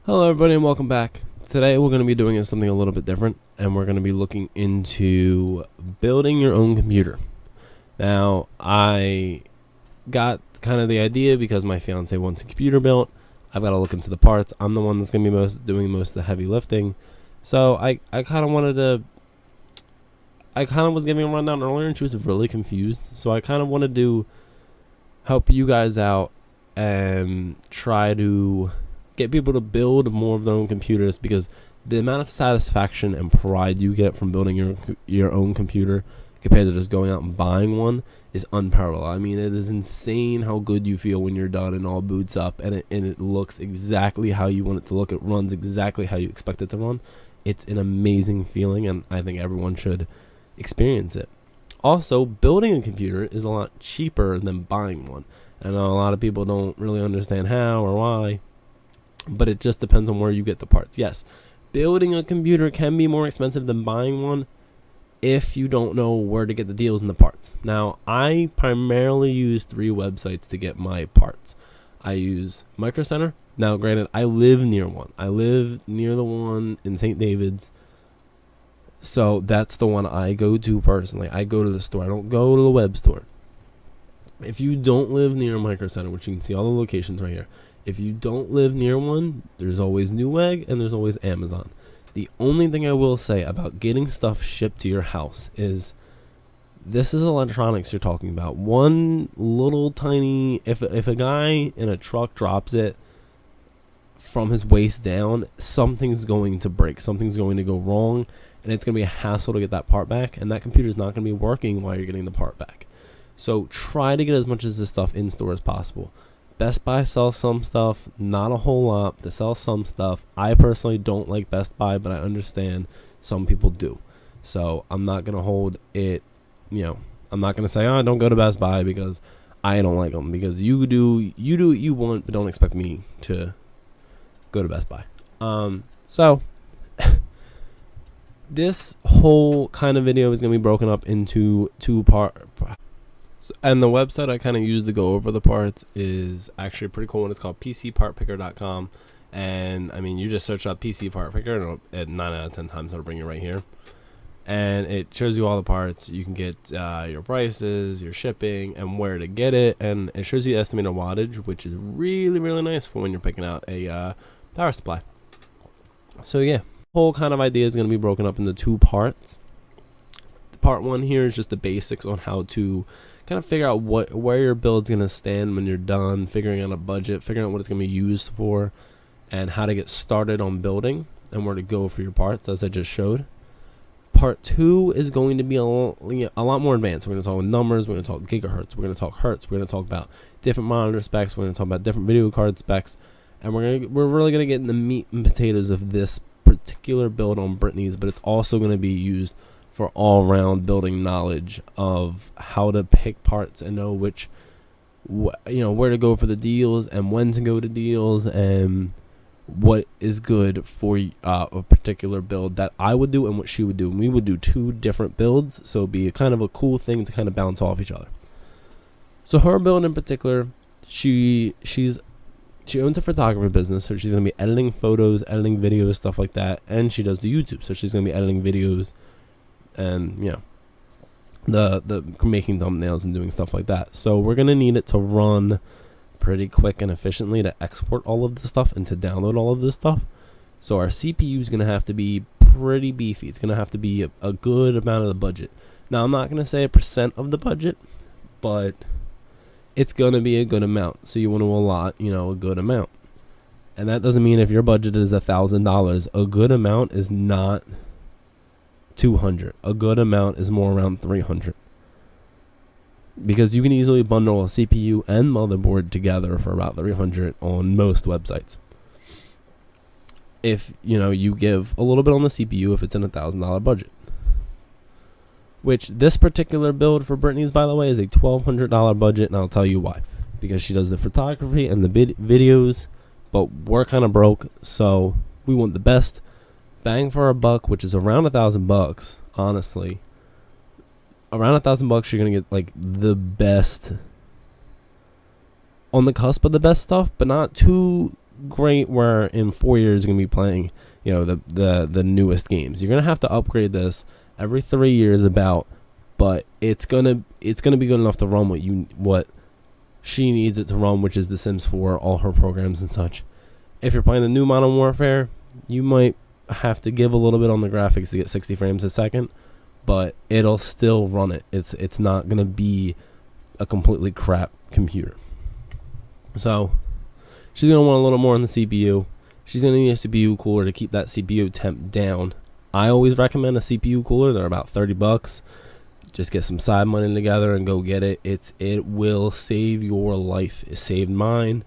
Hello everybody and welcome back. Today we're going to be doing something a little bit different, and we're going to be looking into building your own computer. Now, I got kind of the idea because my fiance wants a computer built. I've got to look into the parts. I'm the one that's going to be doing most of the heavy lifting. So I kind of was giving a rundown earlier and she was really confused. So I kind of wanted to help you guys out and try to get people to build more of their own computers, because the amount of satisfaction and pride you get from building your own computer compared to just going out and buying one is unparalleled. I mean, it is insane how good you feel when you're done and all boots up and it looks exactly how you want it to look. It runs exactly how you expect it to run. It's an amazing feeling, and I think everyone should experience it. Also, building a computer is a lot cheaper than buying one. I know a lot of people don't really understand how or why, but it just depends on where you get the parts. Yes, building a computer can be more expensive than buying one if you don't know where to get the deals and the parts. Now, I primarily use 3 websites to get my parts. I use Micro Center. Now, granted, I live near one. I live near the one in St. David's, so that's the one I go to personally. I go to the store. I don't go to the web store. If you don't live near a Micro Center, which you can see all the locations right here, if you don't live near one, there's always Newegg and there's always Amazon. The only thing I will say about getting stuff shipped to your house is this is electronics you're talking about. One little tiny, if a guy in a truck drops it from his waist down, something's going to break. Something's going to go wrong, and it's going to be a hassle to get that part back, and that computer's not going to be working while you're getting the part back. So try to get as much of this stuff in store as possible. Best Buy sells some stuff, not a whole lot. They sell some stuff. I personally don't like Best Buy, but I understand some people do. So I'm not going to hold it, I'm not going to say, don't go to Best Buy because I don't like them. Because you do what you want, but don't expect me to go to Best Buy. So this whole kind of video is going to be broken up into 2 parts. And the website I kind of use to go over the parts is actually a pretty cool one. It's called PCPartPicker.com. And, I mean, you just search up PC Part Picker, and 9 out of 10 times it'll bring you right here. And it shows you all the parts. You can get your prices, your shipping, and where to get it. And it shows you the estimated wattage, which is really, really nice for when you're picking out a power supply. So, yeah, the whole kind of idea is going to be broken up into 2 parts. Part 1 here is just the basics on how to kind of figure out where your build's going to stand when you're done, figuring out a budget, figuring out what it's going to be used for, and how to get started on building and where to go for your parts, as I just showed. Part 2 is going to be a lot more advanced. We're going to talk numbers, we're going to talk gigahertz, we're going to talk hertz, we're going to talk about different monitor specs, we're going to talk about different video card specs, and we're really going to get in the meat and potatoes of this particular build on Brittany's, but it's also going to be used for all-round building knowledge of how to pick parts and know where to go for the deals and when to go to deals and what is good for a particular build that I would do and what she would do. And we would do 2 different builds, so it'd be a kind of a cool thing to kind of bounce off each other. So her build in particular, she owns a photography business, so she's going to be editing photos, editing videos, stuff like that, and she does the YouTube, so she's going to be editing videos and the making thumbnails and doing stuff like that. So we're gonna need it to run pretty quick and efficiently to export all of this stuff and to download all of this stuff. So our CPU is gonna have to be pretty beefy. It's gonna have to be a good amount of the budget. Now, I'm not gonna say 1% of the budget, but it's gonna be a good amount. So you want to allot a good amount, and that doesn't mean if your budget is $1,000, a good amount is not $200. A good amount is more around $300, because you can easily bundle a CPU and motherboard together for about $300 on most websites. If you give a little bit on the CPU, if it's in $1,000 budget, which this particular build for Brittany's, by the way, is a $1,200 budget, and I'll tell you why. Because she does the photography and the videos, but we're kind of broke, so we want the best bang for our buck, which is around $1,000, honestly. Around $1,000, you're gonna get like the best, on the cusp of the best stuff, but not too great where in 4 years you're gonna be playing, you know, the newest games. You're gonna have to upgrade this every 3 years about, but it's gonna be good enough to run what she needs it to run, which is The Sims 4, all her programs and such. If you're playing the new Modern Warfare, you might have to give a little bit on the graphics to get 60 frames a second, but it'll still run it. It's not gonna be a completely crap computer. So she's gonna want a little more on the CPU. She's gonna need a CPU cooler to keep that CPU temp down. I always recommend a CPU cooler. They're about $30. Just get some side money together and go get it. It will save your life. It saved mine,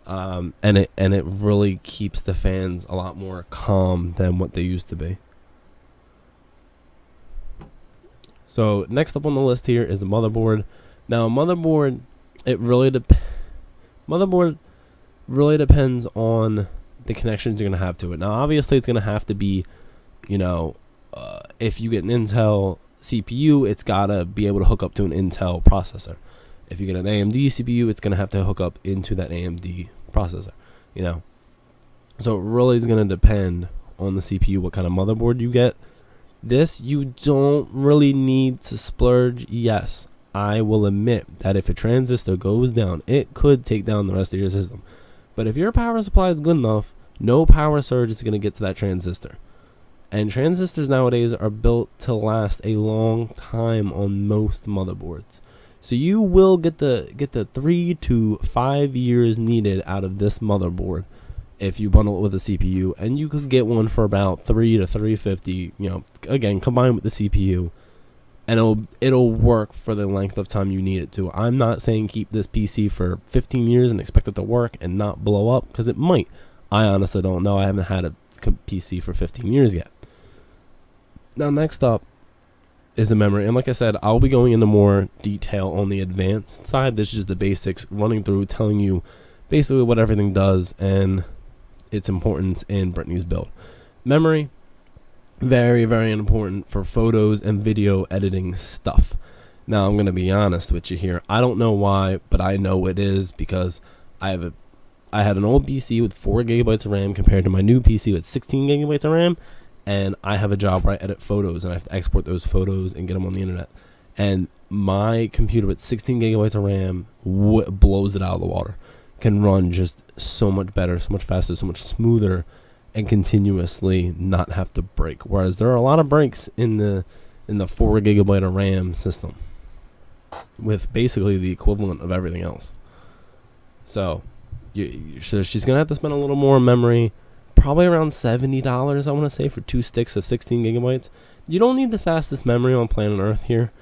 and it really keeps the fans a lot more calm than what they used to be. So next up on the list here is the motherboard. Now, motherboard really depends on the connections you're gonna have to it. Now, obviously, it's gonna have to be, you know, if you get an Intel CPU, it's gotta be able to hook up to an Intel processor. If you get an AMD CPU, it's gonna have to hook up into that AMD processor. You know, so it really is gonna depend on the CPU, what kind of motherboard you get. This, you don't really need to splurge. Yes, I will admit that if a transistor goes down, it could take down the rest of your system. But if your power supply is good enough, no power surge is going to get to that transistor. And transistors nowadays are built to last a long time on most motherboards. So you will get the 3 to 5 years needed out of this motherboard if you bundle it with a CPU, and you could get one for about $3 to $350. You know, again, combined with the CPU, and it'll work for the length of time you need it to. I'm not saying keep this PC for 15 years and expect it to work and not blow up, because it might. I honestly don't know. I haven't had a PC for 15 years yet. Now, next up is the memory, and like I said, I'll be going into more detail on the advanced side. This is just the basics, running through, telling you basically what everything does and its importance in Brittany's build. Memory, very, very important for photos and video editing stuff. Now, I'm going to be honest with you here. I don't know why, but I know it is because I had an old PC with 4 gigabytes of RAM compared to my new PC with 16 gigabytes of RAM, and I have a job where I edit photos, and I have to export those photos and get them on the internet. And my computer with 16 gigabytes of RAM blows it out of the water. Can run just so much better, so much faster, so much smoother, and continuously not have to break. Whereas there are a lot of breaks in the 4 gigabyte of RAM system with basically the equivalent of everything else. So she's gonna have to spend a little more on memory, probably around $70, I want to say, for 2 sticks of 16 gigabytes. You don't need the fastest memory on planet Earth here.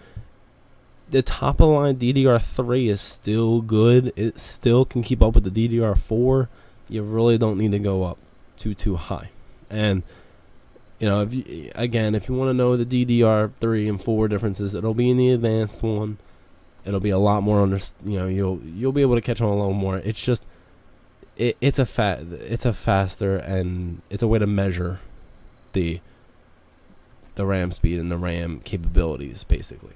The top of the line DDR3 is still good. It still can keep up with the DDR4. You really don't need to go up too high. And you know, if you want to know the DDR3 and 4 differences, it'll be in the advanced one. It'll be a lot more you'll be able to catch on a little more. It's just it's a faster, and it's a way to measure the RAM speed and the RAM capabilities, basically.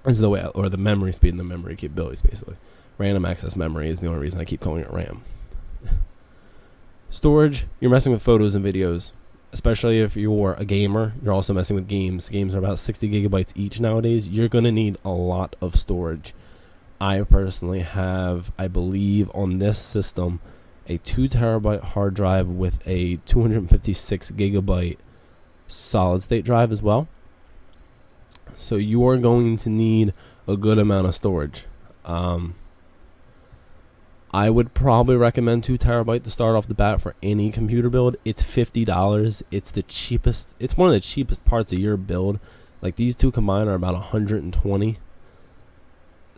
This is the way, or the memory speed and the memory capabilities, basically. Random access memory is the only reason I keep calling it RAM. Storage, you're messing with photos and videos, especially if you're a gamer. You're also messing with games. Games are about 60 gigabytes each nowadays. You're going to need a lot of storage. I personally have, I believe, on this system, a 2 terabyte hard drive with a 256 gigabyte solid state drive as well. So you are going to need a good amount of storage. I would probably recommend 2 terabyte to start off the bat for any computer build. It's $50. It's the cheapest. It's one of the cheapest parts of your build. Like, these two combined are about $120.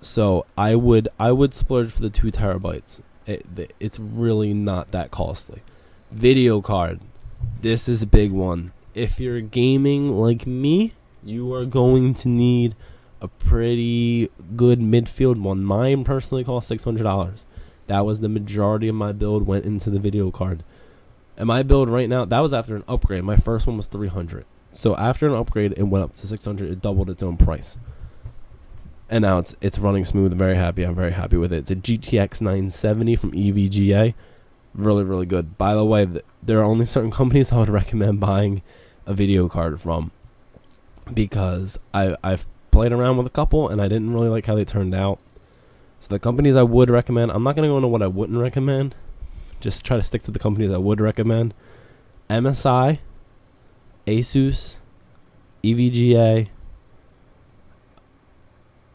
So I would splurge for the 2 terabytes. It's really not that costly. Video card. This is a big one. If you're gaming like me, you are going to need a pretty good midfield one. Mine personally cost $600. That was the majority of my build went into the video card. And my build right now, that was after an upgrade. My first one was $300. So after an upgrade, it went up to $600. It doubled its own price. And now it's running smooth. I'm very happy. I'm very happy with it. It's a GTX 970 from EVGA. Really, really good. By the way, there are only certain companies I would recommend buying a video card from, because I've played around with a couple and I didn't really like how they turned out. So the companies I would recommend, I'm not going to go into what I wouldn't recommend. Just try to stick to the companies I would recommend. MSI, ASUS, EVGA,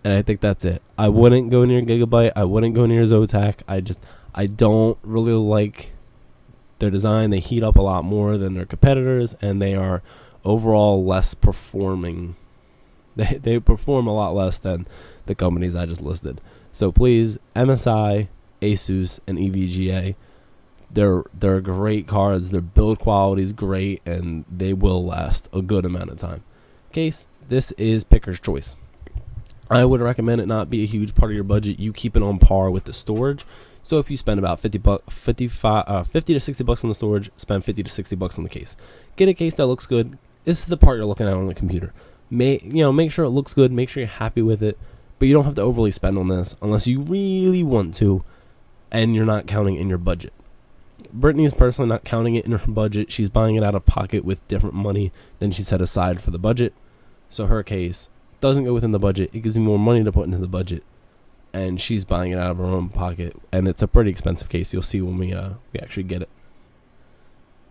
and I think that's it. I wouldn't go near Gigabyte. I wouldn't go near Zotac. I don't really like their design. They heat up a lot more than their competitors, and they are overall less performing. They perform a lot less than the companies I just listed. So please, MSI, ASUS, and EVGA, they're great cards. Their build quality is great, and they will last a good amount of time. Case, this is picker's choice. I would recommend it not be a huge part of your budget. You keep it on par with the storage. So if you spend about 50 to 60 bucks on the storage, spend 50 to 60 bucks on the case. Get a case that looks good. This is the part you're looking at on the computer. Make sure it looks good. Make sure you're happy with it. But you don't have to overly spend on this unless you really want to, and you're not counting in your budget. Brittany's personally not counting it in her budget. She's buying it out of pocket with different money than she set aside for the budget. So her case doesn't go within the budget. It gives me more money to put into the budget, and she's buying it out of her own pocket, and it's a pretty expensive case. You'll see when we actually get it.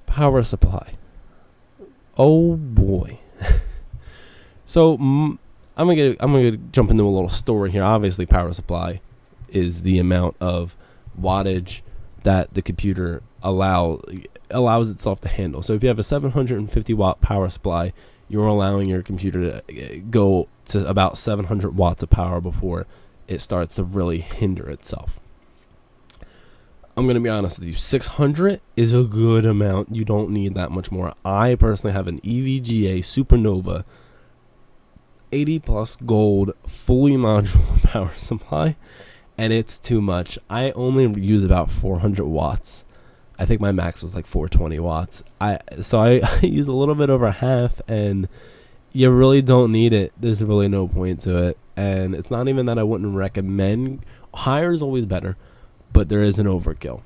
Power supply. Oh boy. So I'm gonna jump into a little story here. Obviously, power supply is the amount of wattage that the computer allows itself to handle. So if you have a 750 watt power supply, you're allowing your computer to go to about 700 watts of power before it starts to really hinder itself. I'm going to be honest with you. 600 is a good amount. You don't need that much more. I personally have an EVGA Supernova 80 plus gold fully modular power supply, and it's too much. I only use about 400 watts. I think my max was like 420 watts. So I use a little bit over half, and you really don't need it. There's really no point to it. And it's not even that I wouldn't recommend. Higher is always better, but there is an overkill.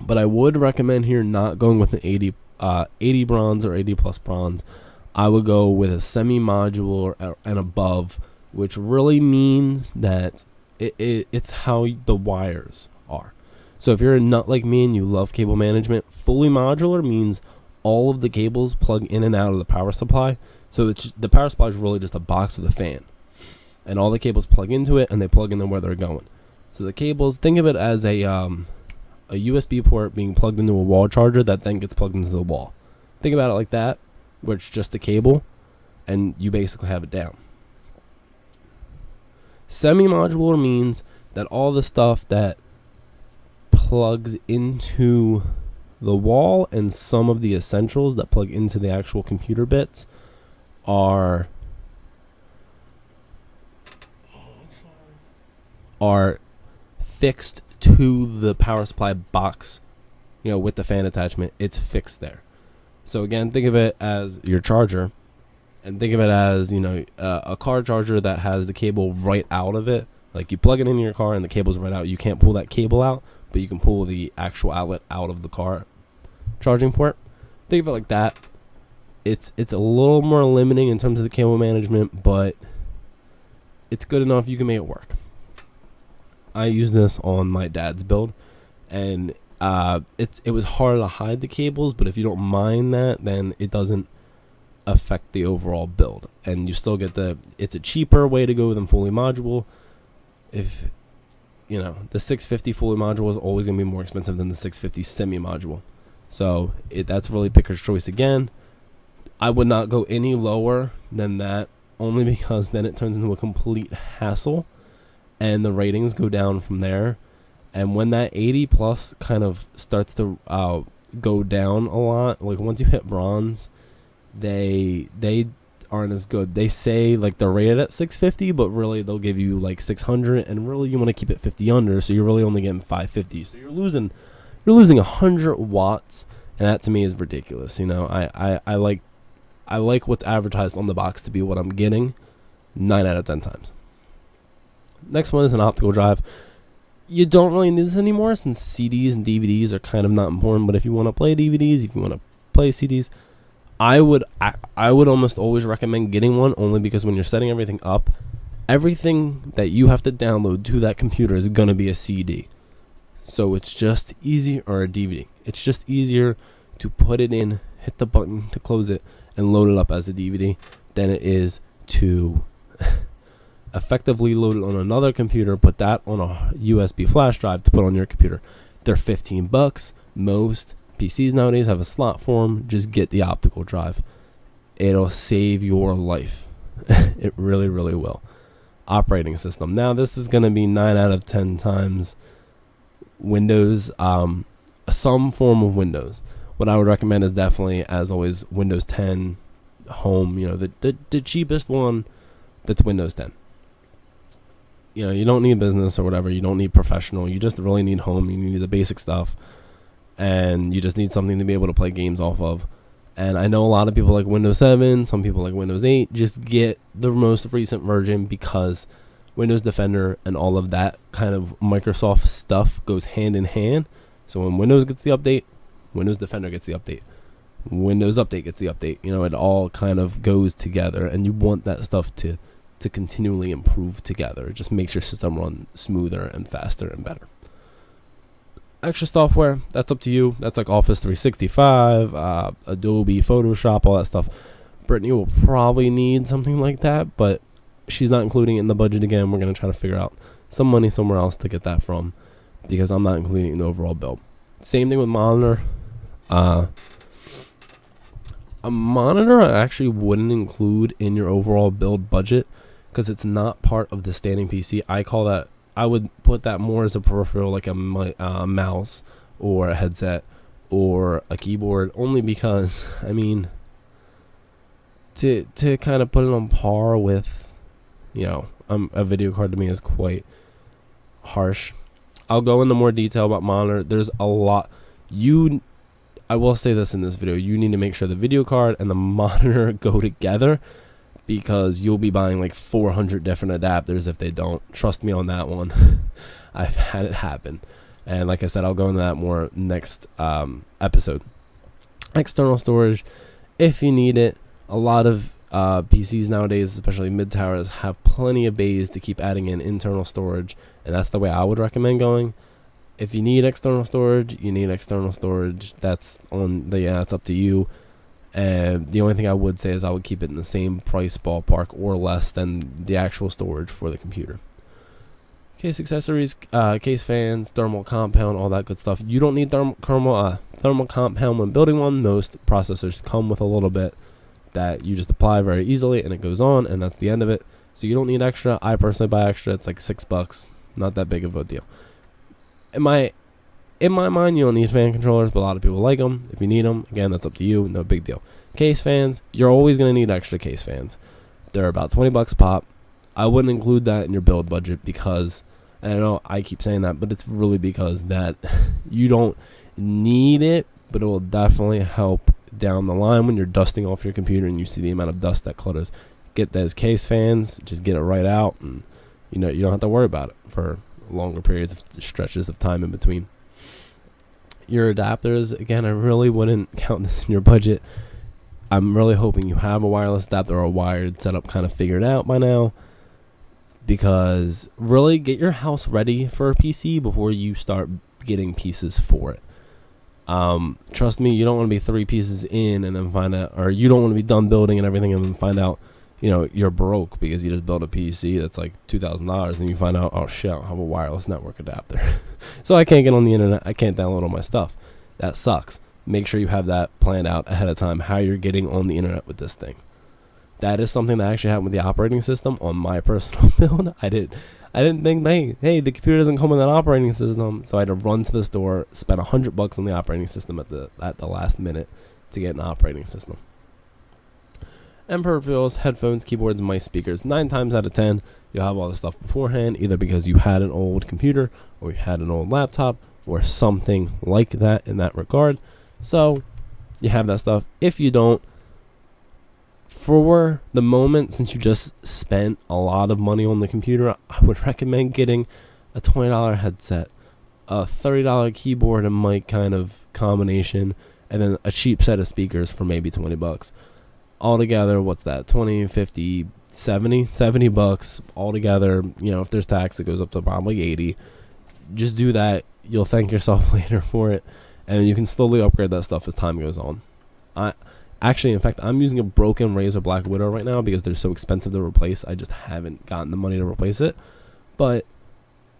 But I would recommend here not going with an 80 bronze or 80 plus bronze. I would go with a semi-modular and above, which really means that it's how the wires are. So if you're a nut like me and you love cable management, fully modular means all of the cables plug in and out of the power supply. So the power supply is really just a box with a fan, and all the cables plug into it, and they plug in where they're going. So the cables, think of it as a USB port being plugged into a wall charger that then gets plugged into the wall. Think about it like that, where it's just the cable, and you basically have it down. Semi-modular means that all the stuff that plugs into the wall and some of the essentials that plug into the actual computer bits are fixed to the power supply box, with the fan attachment. It's fixed there. So again, think of it as your charger, and think of it as a car charger that has the cable right out of it. Like you plug it in your car and the cable's right out. You can't pull that cable out, but you can pull the actual outlet out of the car charging port. Think of it like that. It's a little more limiting in terms of the cable management, but it's good enough you can make it work. I use this on my dad's build, and it was hard to hide the cables, but if you don't mind that, then it doesn't affect the overall build, and you still get it's a cheaper way to go than fully module. If the 650 fully module is always going to be more expensive than the 650 semi module, so that's really picker's choice again. I would not go any lower than that, only because then it turns into a complete hassle, and the ratings go down from there. And when that 80 plus kind of starts to go down a lot, like once you hit bronze, they aren't as good. They say like they're rated at 650, but really they'll give you like 600, and really you want to keep it 50 under, so you're really only getting 550. So you're losing 100 watts, and that to me is ridiculous. I like what's advertised on the box to be what I'm getting 9 out of 10 times. Next one is an optical drive. you don't really need this anymore since CDs and DVDs are kind of not important. But if you want to play DVDs, if you want to play CDs, I would almost always recommend getting one, only because when you're setting everything up, everything that you have to download to that computer is going to be a CD. So it's just easier, or a DVD. It's just easier to put it in, hit the button to close it, and load it up as a DVD than it is to effectively load it on another computer, put that on a USB flash drive to put on your computer. They're $15. Most PCs nowadays have a slot for them. Just get the optical drive. It'll save your life. It really, really will. Operating system. Now, this is going to be 9 out of 10 times Windows, some form of Windows. What I would recommend is definitely, as always, Windows 10 Home. You know, the cheapest one, that's Windows 10. You know, you don't need business or whatever. You don't need professional. You just really need home. You need the basic stuff. And you just need something to be able to play games off of. And I know a lot of people like Windows 7. Some people like Windows 8. Just get the most recent version, because Windows Defender and all of that kind of Microsoft stuff goes hand in hand. So when Windows gets the update, Windows Defender gets the update. Windows Update gets the update. You know, it all kind of goes together. And you want that stuff to continually improve together. It just makes your system run smoother and faster and better. Extra software, that's up to you. That's like Office 365, Adobe, Photoshop, all that stuff. Brittany will probably need something like that, but she's not including it in the budget again. We're going to try to figure out some money somewhere else to get that from, because I'm not including it in the overall bill. Same thing with monitor. A monitor I actually wouldn't include in your overall build budget, because it's not part of the standing PC. I would put that more as a peripheral, like a mouse or a headset or a keyboard, only because, I mean, to kind of put it on par with, you know, a video card to me is quite harsh. I'll go into more detail about monitor. There's a lot. I will say this in this video. You need to make sure the video card and the monitor go together, because you'll be buying like 400 different adapters if they don't. Trust me on that one. I've had it happen. And like I said, I'll go into that more next episode. External storage, if you need it. A lot of PCs nowadays, especially mid-towers, have plenty of bays to keep adding in internal storage. And that's the way I would recommend going. If you need external storage, you need external storage. That's up to you. And the only thing I would say is I would keep it in the same price ballpark or less than the actual storage for the computer. Case accessories, case fans, thermal compound, all that good stuff. You don't need thermal compound when building one. Most processors come with a little bit that you just apply very easily, and it goes on, and that's the end of it. So you don't need extra. I personally buy extra. It's like $6. Not that big of a deal. In my mind, you don't need fan controllers, but a lot of people like them. If you need them, again, that's up to you. No big deal. Case fans, you're always going to need extra case fans. They're about $20 a pop. I wouldn't include that in your build budget, because, and I know I keep saying that, but it's really because that you don't need it, but it will definitely help down the line when you're dusting off your computer and you see the amount of dust that clutters. Get those case fans, just get it right out, and you don't have to worry about it for longer periods of stretches of time in between. Your adapters, again, I really wouldn't count this in your budget. I'm really hoping you have a wireless adapter or a wired setup kind of figured out by now, because really get your house ready for a PC before you start getting pieces for it. Trust me, you don't want to be 3 pieces in and then find out, or you don't want to be done building and everything and then find out, you're broke because you just built a PC that's like $2,000 and you find out, oh shit, I don't have a wireless network adapter. So I can't get on the internet. I can't download all my stuff. That sucks. Make sure you have that planned out ahead of time, how you're getting on the internet with this thing. That is something that actually happened with the operating system on my personal build. I didn't think, hey, the computer doesn't come with an operating system, so I had to run to the store, spend $100 on the operating system at the last minute to get an operating system. And peripherals, headphones, keyboards, mice, speakers. 9 times out of 10, you'll have all this stuff beforehand, either because you had an old computer or you had an old laptop or something like that in that regard. So you have that stuff. If you don't, for the moment, since you just spent a lot of money on the computer, I would recommend getting a $20 headset, a $30 keyboard and mic kind of combination, and then a cheap set of speakers for maybe $20. Altogether, what's that? 20, 50, 70 bucks altogether. You know, if there's tax, it goes up to probably 80. Just do that. You'll thank yourself later for it, and you can slowly upgrade that stuff as time goes on. In fact, I'm using a broken Razer Black Widow right now because they're so expensive to replace. I just haven't gotten the money to replace it, but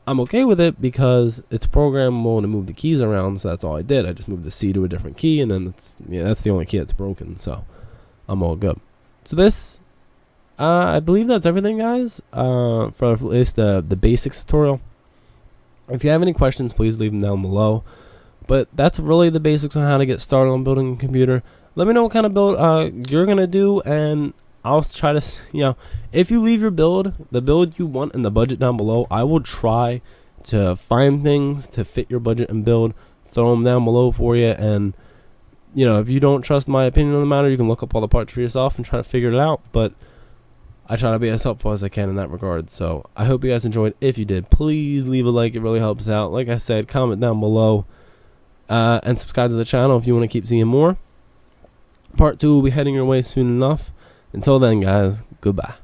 I'm okay with it because it's programmable to move the keys around. So that's all I did. I just moved the C to a different key, and then that's the only key that's broken. So I'm all good. So this, I believe that's everything, guys. For at least the basics tutorial. If you have any questions, please leave them down below. But that's really the basics on how to get started on building a computer. Let me know what kind of build you're gonna do, and I'll try to, if you leave your build, the build you want, and the budget down below, I will try to find things to fit your budget and build, throw them down below for you. And if you don't trust my opinion on the matter, you can look up all the parts for yourself and try to figure it out. But I try to be as helpful as I can in that regard. So I hope you guys enjoyed. If you did, please leave a like. It really helps out. Like I said, comment down below, and subscribe to the channel if you want to keep seeing more. Part 2 will be heading your way soon enough. Until then, guys, goodbye.